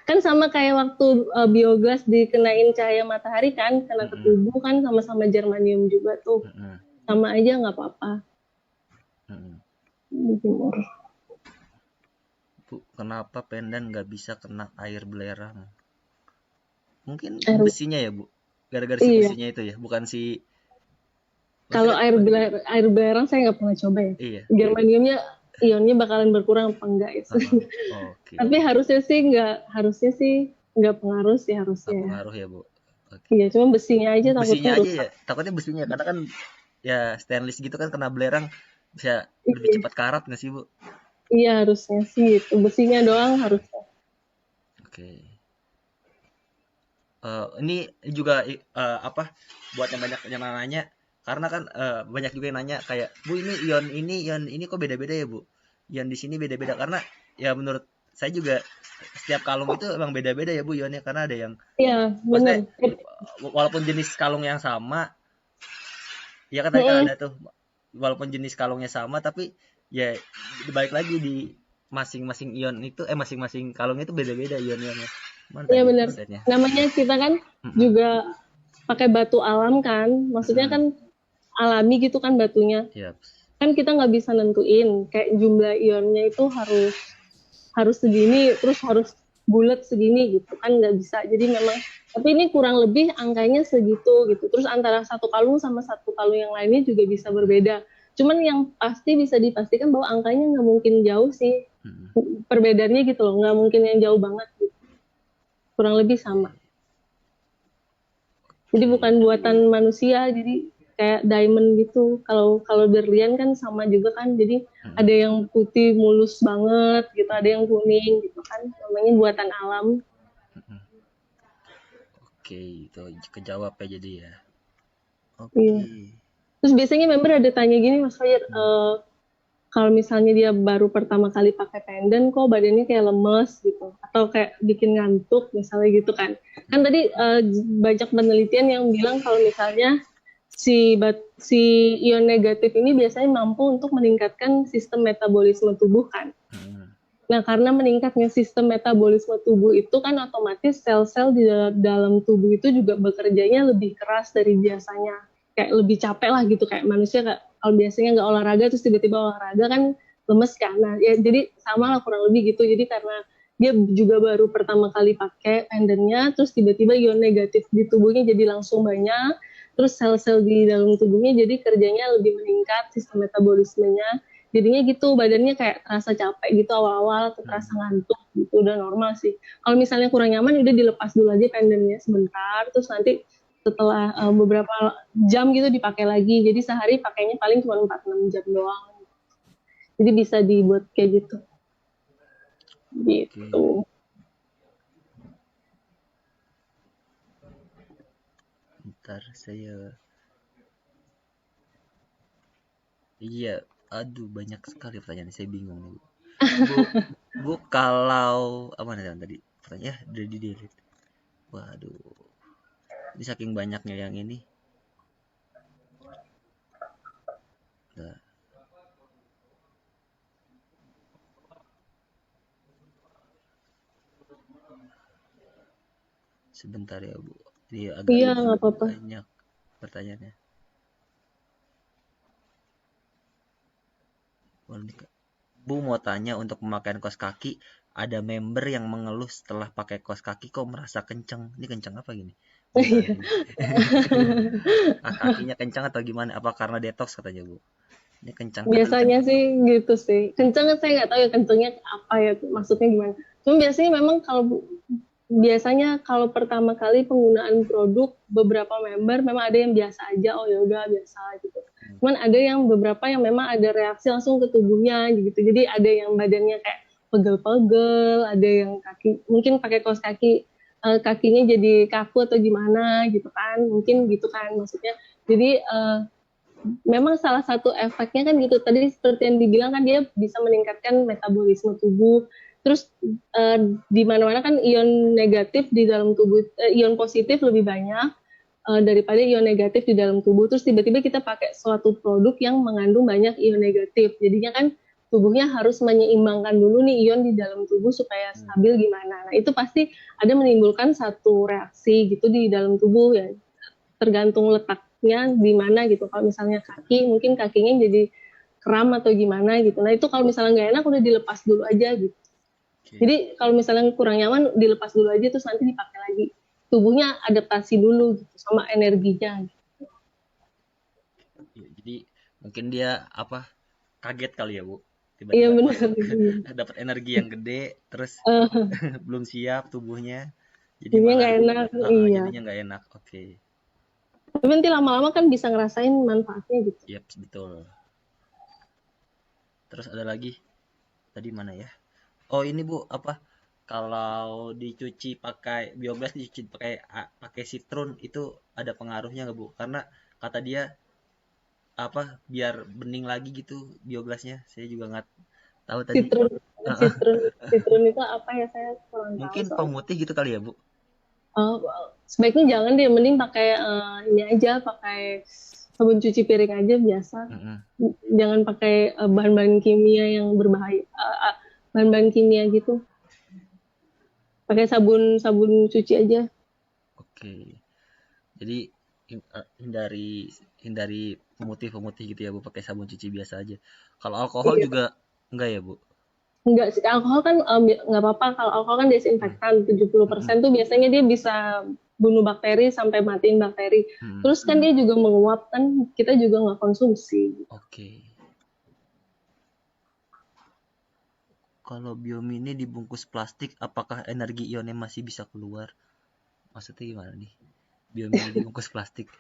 Kan sama kayak waktu biogas dikenain cahaya matahari kan, kena ke Mm-mm, tubuh kan sama-sama germanium juga tuh. mm-mm, Sama aja nggak apa-apa mm-mm. dijemur. Bu, kenapa pendan nggak bisa kena air belerang? Mungkin Air, besinya ya, Bu? Gara-gara si iya, besinya itu ya, bukan si... kalau Maksudnya kan... air belerang saya nggak pernah coba ya. Iya. Germaniumnya ionnya bakalan berkurang apa enggak ya? Heeh. Oke. Tapi harusnya sih nggak pengaruh sih Nggak harusnya ya. pengaruh ya, Bu? Oke. Iya, cuma besinya aja takutnya Besinya aja ya, rusak. takutnya besinya. Karena kan ya stainless gitu kan, kena belerang bisa lebih Iya, cepat karat nggak sih, Bu? iya harusnya sih itu. Besinya doang harusnya. Oke. Ini juga apa, buat yang banyak yang nanya, karena kan banyak juga yang nanya kayak, Bu, ion ini kok beda-beda ya, Bu? Ion di sini beda-beda karena ya menurut saya juga setiap kalung itu emang beda-beda ya, Bu, ionnya, karena ada yang Iya, bener. maksudnya walaupun jenis kalung yang sama, ya kan tadi kan Mm-mm. ada tuh, walaupun jenis kalungnya sama tapi ya balik lagi di masing-masing ion itu, masing-masing kalung itu beda-beda ion-ionnya. Mana Iya tadi bener. slide-nya? Namanya kita kan Mm-mm. juga pakai batu alam kan. Maksudnya Mm-mm. kan alami gitu kan batunya. Yap. Kan kita nggak bisa nentuin kayak jumlah ionnya itu harus harus segini, terus harus bulat segini gitu kan nggak bisa. Jadi memang tapi ini kurang lebih angkanya segitu gitu. Terus antara satu kalung sama satu kalung yang lainnya juga bisa berbeda. Cuman yang pasti bisa dipastikan bahwa angkanya nggak mungkin jauh sih Mm-mm. perbedaannya gitu loh, nggak mungkin yang jauh banget gitu. Kurang lebih sama. Jadi Oke. bukan buatan manusia, jadi kayak diamond gitu. Kalau kalau berlian kan sama juga kan. Jadi ada Mm-mm. yang putih mulus banget gitu, ada Mm-mm. yang kuning gitu kan. Namanya buatan alam. Mm-mm. Oke, itu kejawab ya jadi ya. Iya. Oke. Terus biasanya member ada tanya gini, Mas Fajar, Hmm. kalau misalnya dia baru pertama kali pakai pendant, kok badannya kayak lemes gitu, atau kayak bikin ngantuk misalnya gitu kan. Kan tadi banyak penelitian yang bilang kalau misalnya si ion negatif ini biasanya mampu untuk meningkatkan sistem metabolisme tubuh kan. Mm-mm. Nah, karena meningkatnya sistem metabolisme tubuh itu kan otomatis sel-sel di dalam tubuh itu juga bekerjanya lebih keras dari biasanya. Kayak lebih capek lah gitu, kayak manusia kalau biasanya nggak olahraga terus tiba-tiba olahraga kan lemes kan. Nah, ya jadi sama lah kurang lebih gitu. Jadi karena dia juga baru pertama kali pakai pendennya, terus tiba-tiba ion negatif di tubuhnya jadi langsung banyak, terus sel-sel di dalam tubuhnya jadi kerjanya lebih meningkat, sistem metabolismenya, jadinya gitu badannya kayak terasa capek gitu awal-awal atau terasa Mm-mm. ngantuk gitu, udah normal sih. Kalau misalnya kurang nyaman udah dilepas dulu aja pendennya sebentar, terus nanti setelah beberapa jam gitu dipakai lagi, jadi sehari pakainya paling cuma 4-6 jam doang, jadi bisa dibuat kayak gitu Oke. gitu. Ntar saya... Iya, aduh banyak sekali pertanyaan. Saya bingung nih, Bu. Bu, Bu, kalau apa nih tadi? Pertanyaan udah di delete. Waduh, ini saking banyaknya yang ini. Nah, sebentar ya Bu, ini agak Iya, nggak apa-apa. banyak pertanyaannya. Bu mau tanya, untuk pemakaian kaos kaki, ada member yang mengeluh setelah pakai kaos kaki kok merasa kenceng. Ini kenceng apa gini? Bentar Iya. ini. Kakinya kencang atau gimana? Apa karena detox katanya Bu? Ini kencang kan kencang. Biasanya sih gitu sih. Kenceng saya nggak tahu ya kencengnya apa ya, maksudnya gimana. Cuma biasanya memang kalau biasanya kalau pertama kali penggunaan produk beberapa member memang ada yang biasa aja, oh ya udah biasa gitu. Cuman ada yang beberapa yang memang ada reaksi langsung ke tubuhnya gitu. Jadi ada yang badannya kayak pegel-pegel, ada yang kaki mungkin pakai kaos kaki kakinya jadi kaku atau gimana gitu kan. Mungkin gitu kan maksudnya. Jadi memang salah satu efeknya kan gitu tadi seperti yang dibilang kan dia bisa meningkatkan metabolisme tubuh. Terus di mana-mana kan ion negatif di dalam tubuh, ion positif lebih banyak daripada ion negatif di dalam tubuh. Terus tiba-tiba kita pakai suatu produk yang mengandung banyak ion negatif. Jadinya kan tubuhnya harus menyeimbangkan dulu nih ion di dalam tubuh supaya stabil gimana. Nah, itu pasti ada menimbulkan satu reaksi gitu di dalam tubuh ya. Tergantung letaknya di mana gitu. Kalau misalnya kaki, mungkin kakinya jadi kram atau gimana gitu. Nah, itu kalau misalnya nggak enak udah dilepas dulu aja gitu. Oke. Jadi kalau misalnya kurang nyaman dilepas dulu aja terus nanti dipakai lagi. Tubuhnya adaptasi dulu gitu sama energinya. Ya, jadi mungkin dia apa, kaget kali ya Bu, Iya tiba-tiba benar. masuk dapat energi yang gede terus belum siap tubuhnya, jadi Jadinya malah nggak enak, iya. jadinya nggak enak. Oke. Tapi nanti lama-lama kan bisa ngerasain manfaatnya gitu. Yap, betul. Terus ada lagi, tadi mana ya? Oh ini Bu, apa, kalau dicuci pakai biogas, dicuci pakai citron itu ada pengaruhnya nggak Bu? Karena kata dia apa, biar bening lagi gitu biogasnya. Saya juga nggak tahu tadi. Citrun, citrun, citrun itu apa ya saya kurang tahu Mungkin soalnya. pemutih gitu kali ya Bu. Oh, sebaiknya jangan deh, mending pakai ini aja, pakai sabun cuci piring aja biasa. Mm-mm. Jangan pakai bahan-bahan kimia yang berbahaya, bahan-bahan kimia gitu. Pakai sabun sabun cuci aja. Oke. Jadi hindari hindari pemutih-pemutih gitu ya Bu, pakai sabun cuci biasa aja. Kalau alkohol Iya. juga enggak ya Bu? Enggak sih, alkohol kan nggak apa-apa. Kalau alkohol kan Hmm. desinfektan, 70% Mm-mm. tuh biasanya dia bisa bunuh bakteri sampai matiin bakteri. Mm-mm. Terus kan dia juga menguap kan, kita juga nggak konsumsi. Oke. Kalau biomini dibungkus plastik, apakah energi ionnya masih bisa keluar? Maksudnya gimana nih? Biomini dibungkus plastik.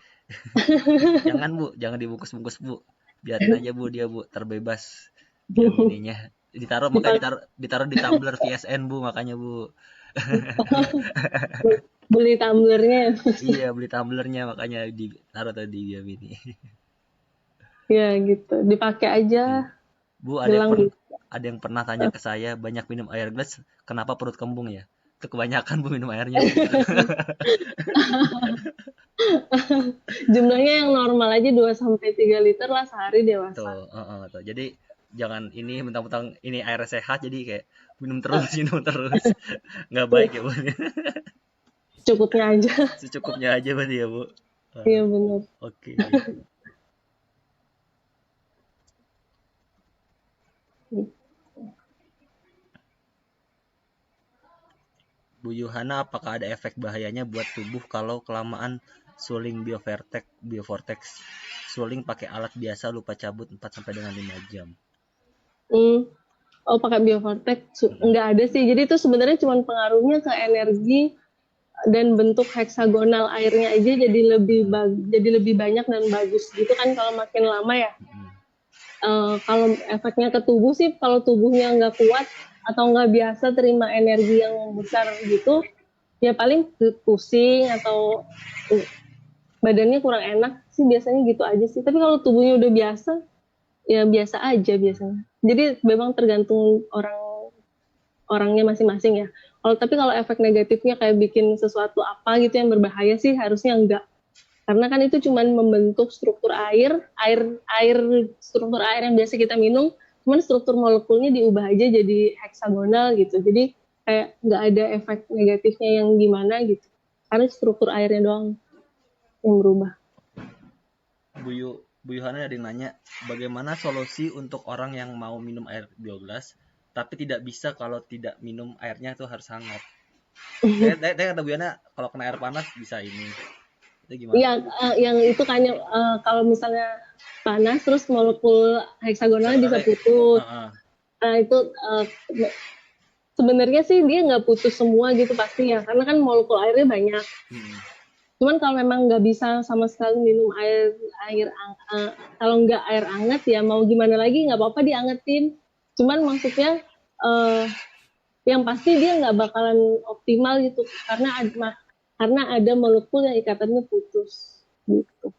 Jangan Bu, jangan dibungkus-bungkus Bu. Biarin aja Bu, dia Bu, terbebas biomininya. Ditaruh, makanya Dipakai ditaruh di tumbler VSN Bu, makanya Bu. beli tumblernya. Iya, beli tumblernya, makanya ditaruh tadi biomini. Ya gitu, dipakai aja Iya. Bu, gelang gitu. ada yang pernah tanya ke saya, banyak minum air gelas, kenapa perut kembung ya? Itu kebanyakan Bu minum airnya Bu. Jumlahnya yang normal aja 2 sampai 3 liter lah sehari dewasa. Tuh, tuh. Jadi jangan ini mentang-mentang ini air sehat jadi kayak minum terus minum terus. Nggak baik ya Bu. Cukupnya aja. Secukupnya aja berarti ya Bu. Iya benar. Oke. Bu Yuhana, apakah ada efek bahayanya buat tubuh kalau kelamaan suling biovortex? Suling pakai alat biasa lupa cabut 4 sampai dengan 5 jam. Hmm. Oh pakai biovortex nggak ada sih. Jadi itu sebenarnya cuma pengaruhnya ke energi dan bentuk heksagonal airnya aja jadi lebih banyak dan bagus gitu kan kalau makin lama ya. Kalau efeknya ke tubuh sih kalau tubuhnya nggak kuat atau nggak biasa terima energi yang besar gitu ya paling pusing atau badannya kurang enak sih biasanya gitu aja sih. Tapi kalau tubuhnya udah biasa ya biasa aja biasanya. Jadi memang tergantung orang orangnya masing-masing ya. Tapi kalau efek negatifnya kayak bikin sesuatu apa gitu yang berbahaya sih harusnya enggak. Karena kan itu cuman membentuk struktur air struktur air yang biasa kita minum, cuman struktur molekulnya diubah aja jadi heksagonal gitu. Jadi kayak nggak ada efek negatifnya yang gimana gitu. Karena struktur airnya doang yang berubah. Bu Yohana ada yang nanya, bagaimana solusi untuk orang yang mau minum air biogas tapi tidak bisa kalau tidak minum airnya itu harus hangat. Dia kata Bu Yohana kalau kena air panas bisa ini. Itu gimana? Iya, yang itu kan kalau misalnya panas terus molekul heksagonalnya bisa Heksagonalnya, putus. heeh. Nah, itu sebenarnya sih dia nggak putus semua gitu pasti ya, karena kan molekul airnya banyak. Cuman kalau memang nggak bisa sama sekali minum kalau nggak air hangat ya mau gimana lagi nggak apa-apa diangetin. Cuman maksudnya yang pasti dia nggak bakalan optimal gitu karena ada molekul yang ikatannya putus gitu.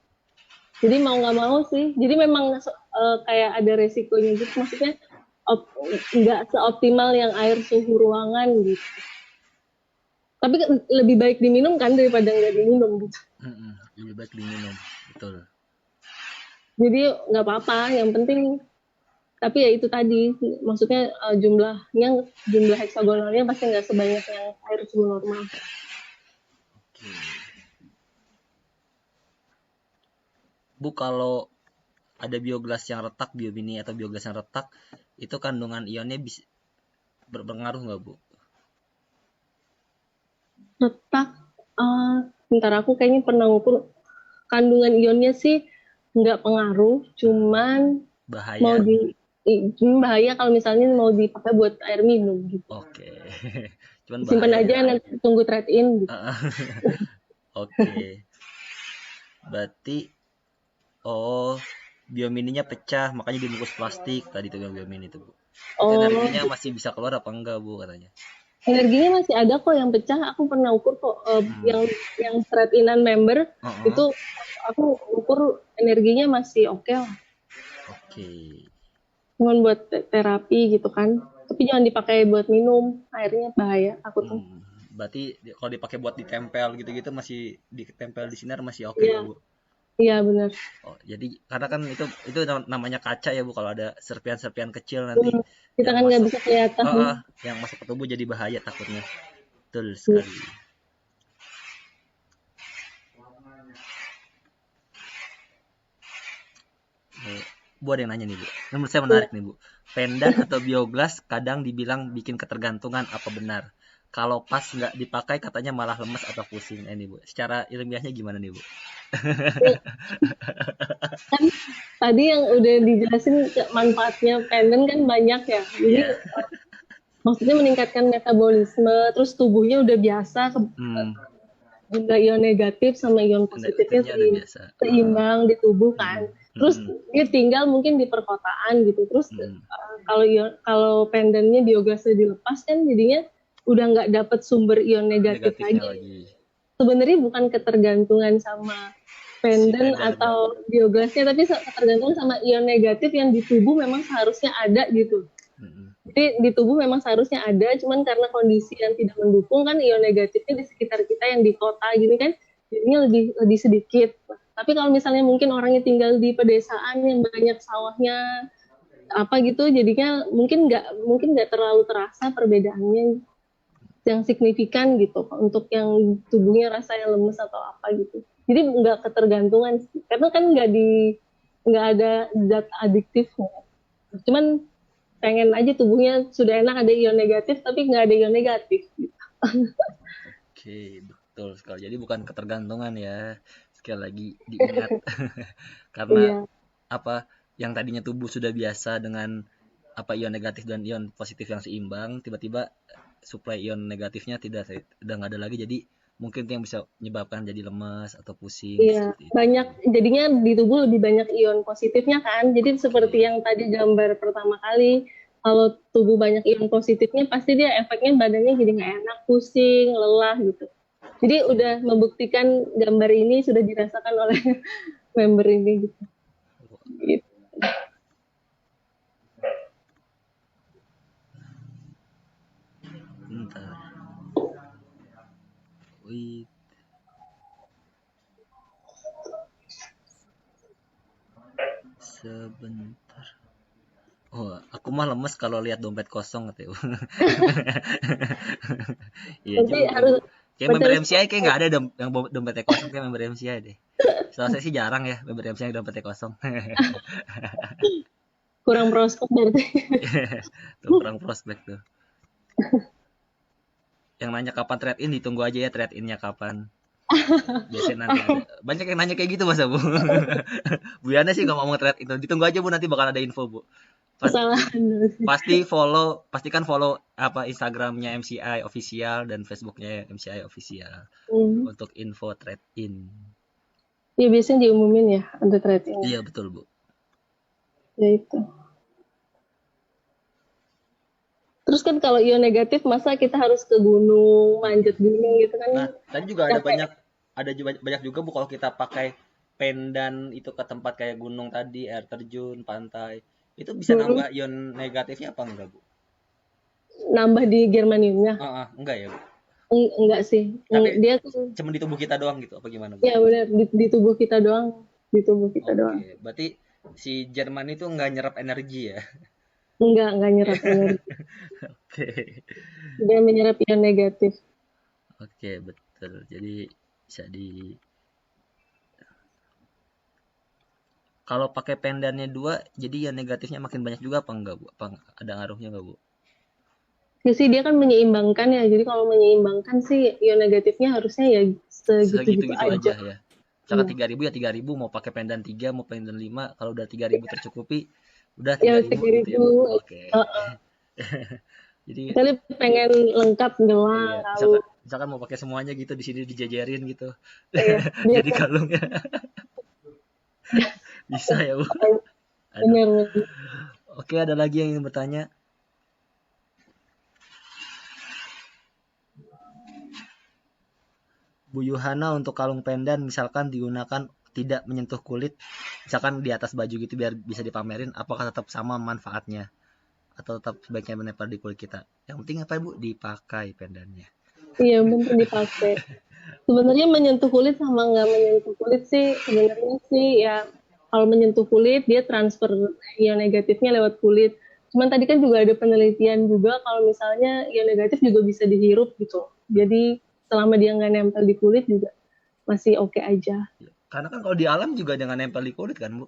Jadi mau nggak mau sih. Jadi memang kayak ada resikonya gitu. Maksudnya nggak seoptimal yang air suhu ruangan gitu. Tapi lebih baik diminum kan daripada nggak diminum gitu. Lebih baik diminum, betul. Jadi nggak apa-apa. Yang penting tapi ya itu tadi maksudnya jumlah heksagonalnya pasti nggak sebanyak yang air suhu normal. Oke. Bu, kalau ada biogas yang retak, biomini atau biogas yang retak, itu kandungan ionnya bisa berpengaruh nggak, Bu? Retak, bentar aku kayaknya pernah ngukur kandungan ionnya sih nggak pengaruh, cuman mau Bahaya. bahaya kalau misalnya mau dipakai buat air minum gitu. Oke. Cuman Simpan bahaya aja ya. nanti tunggu trade in gitu. Oke. Berarti biomininya pecah, makanya dibungkus plastik tadi tuh yang biomini itu, Bu. Itu energinya masih bisa keluar apa enggak, Bu, katanya? Energinya masih ada kok yang pecah. Aku pernah ukur kok yang trade inan member itu aku ukur energinya masih oke lah. Oke. Cuman buat terapi gitu kan. Tapi jangan dipakai buat minum, airnya bahaya aku tuh. Berarti kalau dipakai buat ditempel gitu-gitu masih ditempel di sinar masih oke Iya, lah, Bu. iya benar. Oh, jadi karena kan itu namanya kaca ya, Bu. Kalau ada serpian-serpian kecil nanti Kita yang kan nggak masuk, bisa kelihatan. yang masuk ke tubuh jadi bahaya takutnya. Betul Iya. sekali. Bu, ada yang nanya nih, Bu. Ini menurut saya menarik nih, Bu. Pandan atau biogas kadang dibilang bikin ketergantungan, apa benar? Kalau pas nggak dipakai katanya malah lemes atau pusing. Ini, Bu. Secara ilmiahnya gimana nih, Bu? Kan tadi yang udah dijelasin manfaatnya pandan kan banyak ya. Jadi maksudnya meningkatkan metabolisme, terus tubuhnya udah biasa jumlah ion negatif sama ion positifnya Negatifnya udah biasa. seimbang di tubuh kan. Terus dia tinggal mungkin di perkotaan gitu. Terus kalau pendennya biogasnya dilepas kan jadinya udah nggak dapat sumber ion negatif lagi. Sebenarnya bukan ketergantungan sama penden atau biogasnya, tapi ketergantungan sama ion negatif yang di tubuh memang seharusnya ada gitu. Jadi di tubuh memang seharusnya ada, cuman karena kondisi yang tidak mendukung kan ion negatifnya di sekitar kita yang di kota gini kan jadinya lebih sedikit. Tapi kalau misalnya mungkin orangnya tinggal di pedesaan yang banyak sawahnya apa gitu, jadinya mungkin nggak terlalu terasa perbedaannya yang signifikan gitu untuk yang tubuhnya rasanya lemes atau apa gitu. Jadi nggak ketergantungan karena kan nggak ada zat adiktifnya. Cuman pengen aja tubuhnya sudah enak ada ion negatif tapi nggak ada ion negatif gitu. Oke, betul sekali. Jadi bukan ketergantungan ya. Sekali lagi diingat. Karena apa yang tadinya tubuh sudah biasa dengan apa ion negatif dan ion positif yang seimbang, tiba-tiba suplai ion negatifnya udah nggak ada lagi, jadi mungkin itu yang bisa menyebabkan jadi lemas atau pusing. Iya, banyak jadinya di tubuh lebih banyak ion positifnya kan. Jadi seperti yang tadi gambar pertama kali, kalau tubuh banyak ion positifnya pasti dia efeknya badannya jadi nggak enak, pusing, lelah gitu. Jadi udah membuktikan gambar ini sudah dirasakan oleh member ini gitu. Wih, sebentar. Oh, aku mah lemes kalau lihat dompet kosong katanya. Iya Berarti juga, Bu. harus Kayak berarti member harus MCI kayak nggak ada yang dompetnya kosong kayak member MCI deh. Soalnya saya sih jarang ya member MCI yang dompetnya kosong. kurang prospek berarti. Tuh kurang prospek tuh. Yang nanya kapan trade in ditunggu aja ya trade innya kapan. Biasanya nanti ada. Banyak yang nanya kayak gitu Mas Bu. Bu Yana sih nggak mau trade in. Ditunggu aja Bu nanti bakal ada info Bu. Pas, Kesalahan berarti. pastikan follow apa Instagramnya MCI official dan Facebooknya MCI official Hmm. untuk info trade in. Ya biasanya diumumin ya untuk trading. Iya betul Bu. Ya itu. Terus kan kalau ion negatif masa kita harus ke gunung, manjat gunung gitu kan Nah tadi juga ada capek. banyak juga Bu kalau kita pakai pendan itu ke tempat kayak gunung tadi, air terjun, pantai, itu bisa Hmm. nambah ion negatifnya apa enggak Bu? Nambah di germaniumnya. Enggak ya Bu. Enggak sih. Tapi Dia kan cuma di tubuh kita doang gitu apa gimana Bu? ya benar di tubuh kita doang, di tubuh kita doang. Oke, berarti si Jerman itu nggak nyerap energi ya? Enggak nyerap energi. Oke. Dia menyerap ion negatif. Oke, betul. Jadi bisa di kalau pakai pendannya dua, jadi yang negatifnya makin banyak juga apa enggak, Bu? Apa ada ngaruhnya enggak, Bu? Ya sih dia kan menyeimbangkan ya. Jadi kalau menyeimbangkan sih ion negatifnya harusnya ya segitu-gitu Segitu-gitu aja. aja ya. Misalkan Iya. 3.000 ya 3.000, mau pakai pendan 3, mau pendan 5, kalau udah 3.000 tercukupi, udah Ya 3.000 tiga gitu ya, ribu. Bu. Oke. Jadi Kali pengen lengkap gelang iya, misalkan kalung. misalkan mau pakai semuanya gitu di sini dijajarin gitu. Iya, biar Jadi kalungnya bisa ya, Bu. Aduh. bener. Oke, ada lagi yang ingin bertanya? Bu Yuhana untuk kalung pendan misalkan digunakan tidak menyentuh kulit, misalkan di atas baju gitu biar bisa dipamerin, apakah tetap sama manfaatnya? Atau tetap sebaiknya menempel di kulit kita? Yang penting apa Bu? Dipakai pendannya. Iya, penting dipakai. Sebenarnya menyentuh kulit sama nggak menyentuh kulit sih, sebenarnya sih ya kalau menyentuh kulit dia transfer ion negatifnya lewat kulit. Cuman tadi kan juga ada penelitian juga kalau misalnya ion negatif juga bisa dihirup gitu. Jadi selama dia nggak nempel di kulit juga masih oke aja. Karena kan kalau di alam juga jangan nempel di kulit kan Bu?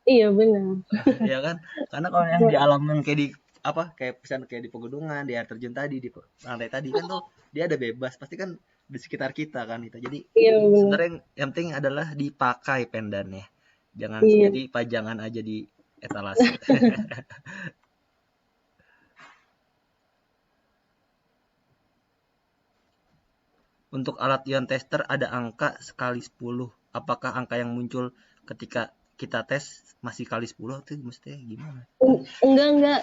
Iya benar. Ya kan? Karena kalau yang di alam yang kayak di apa kayak misalnya kayak di pegunungan, di air terjun tadi, di pantai tadi kan tuh dia ada bebas, pasti kan di sekitar kita kan itu. Jadi Iya benar. sebenarnya yang penting adalah dipakai pendannya. Jangan Iya. jadi pajangan aja di etalase. Untuk alat ion tester ada angka sekali 10. Apakah angka yang muncul ketika kita tes masih kali 10 itu mestinya gimana? Enggak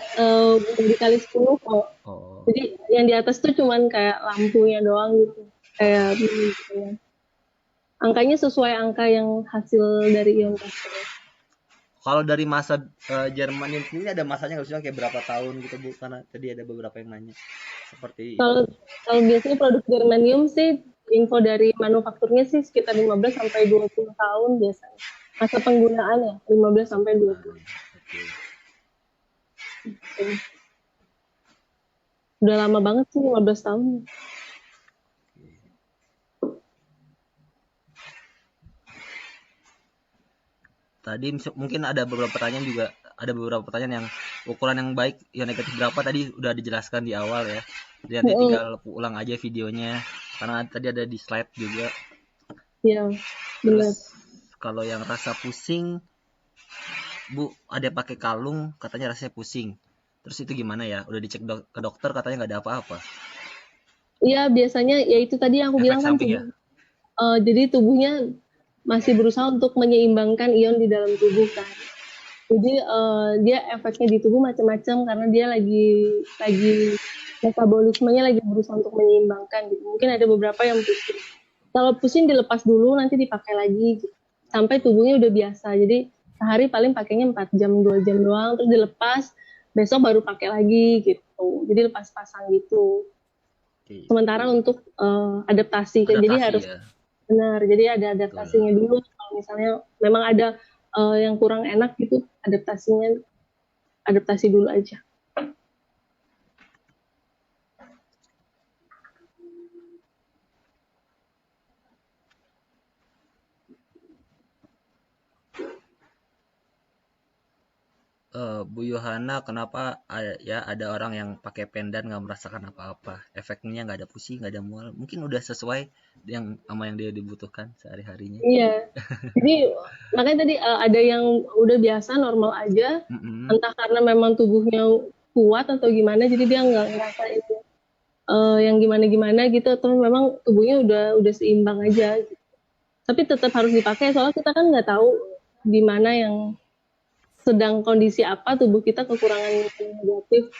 bukan dikali 10 kok. Oh, Jadi yang di atas tuh cuman kayak lampunya doang gitu. Kayak gitu ya. Angkanya sesuai angka yang hasil dari ion tester. kalau dari masa Jerman ini sendiri ada masanya nggak sih kayak berapa tahun gitu Bu? Karena tadi ada beberapa yang nanya seperti itu. Kalau kalau biasanya produk germanium sih info dari manufakturnya sih sekitar 15 sampai 20 tahun biasanya. Masa penggunaan ya 15 sampai 20. Oke. Udah lama banget sih 15 tahun. Tadi mungkin ada beberapa pertanyaan juga ada beberapa pertanyaan yang ukuran yang baik yang negatif berapa tadi udah dijelaskan di awal ya. Jadi nanti tinggal ulang aja videonya karena tadi ada di slide juga. Ya, Terus benar. kalau yang rasa pusing, Bu, ada pakai kalung katanya rasanya pusing. Terus itu gimana ya? Udah dicek ke dokter katanya nggak ada apa-apa. Iya, biasanya ya itu tadi yang aku Efek bilang kan samping ya? tubuh. Jadi tubuhnya masih berusaha untuk menyeimbangkan ion di dalam tubuh kan. Jadi dia efeknya di tubuh macam-macam karena dia lagi metabolismenya lagi berusaha untuk menyeimbangkan gitu. Mungkin ada beberapa yang pusing. Kalau pusing dilepas dulu nanti dipakai lagi gitu. Sampai tubuhnya udah biasa. Jadi sehari paling pakainya 4 jam 2 jam doang terus dilepas besok baru pakai lagi gitu. Jadi lepas pasang gitu. Oke. sementara untuk adaptasi. Jadi Adaptasi harus ya. benar. Jadi ada Betul. adaptasinya dulu. Kalau misalnya memang ada yang kurang enak gitu, adaptasi dulu aja. Bu Yohana, kenapa ya ada orang yang pakai pendan nggak merasakan apa-apa? Efeknya nggak ada pusing, nggak ada mual. Mungkin udah sesuai yang sama yang dia dibutuhkan sehari-harinya. Iya. Jadi makanya tadi ada yang udah biasa normal aja, Mm-mm. entah karena memang tubuhnya kuat atau gimana, jadi dia nggak ngerasain yang gimana-gimana gitu, atau memang tubuhnya udah seimbang aja. Gitu. Tapi tetap harus dipakai soalnya kita kan nggak tahu di mana yang sedang kondisi apa tubuh kita kekurangan ion negatif.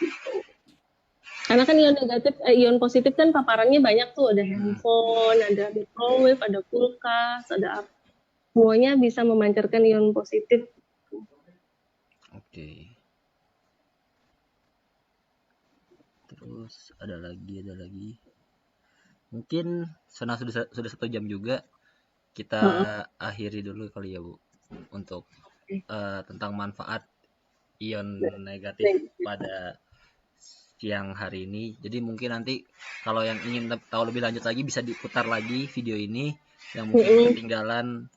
Karena kan ion positif kan paparannya banyak tuh, ada Mm-mm. handphone, ada microwave, ada kulkas, ada apa. Semuanya bisa memancarkan ion positif. Oke. Terus ada lagi. Mungkin sudah 1 jam juga. Kita Heeh. akhiri dulu kali ya Bu untuk tentang manfaat ion negatif pada siang hari ini. Jadi mungkin nanti kalau yang ingin tahu lebih lanjut lagi bisa diputar lagi video ini yang mungkin Heeh. ketinggalan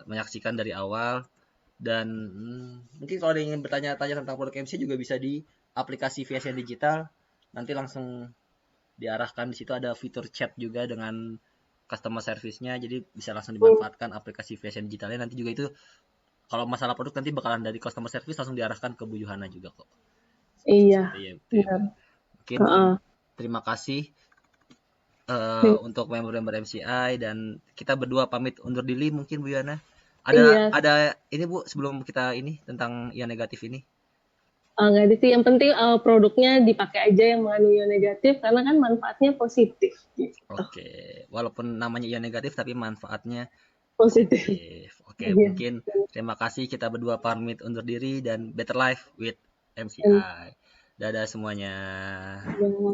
menyaksikan dari awal. Dan mungkin kalau ada yang ingin bertanya-tanya tentang produk MC juga bisa di aplikasi VSN Digital. Nanti langsung diarahkan, di situ ada fitur chat juga dengan customer service-nya, jadi bisa langsung dimanfaatkan aplikasi VSN Digitalnya. Nanti juga itu kalau masalah produk nanti bakalan dari customer service langsung diarahkan ke Bu Yohana juga kok. Iya, Iya, itu ya Bu. benar. Mungkin Heeh. terima kasih untuk member-member MCI, dan kita berdua pamit undur diri mungkin Bu Yohana. Iya, Ada ini Bu sebelum kita ini tentang yang negatif ini. nggak ada sih. Yang penting produknya dipakai aja yang mengandung ion negatif karena kan manfaatnya positif. Gitu. Oke, walaupun namanya ion negatif tapi manfaatnya Positif. positif. Oke, Iya. mungkin terima kasih, kita berdua pamit undur diri, dan better life with Dan, MCI. Dadah semuanya. dan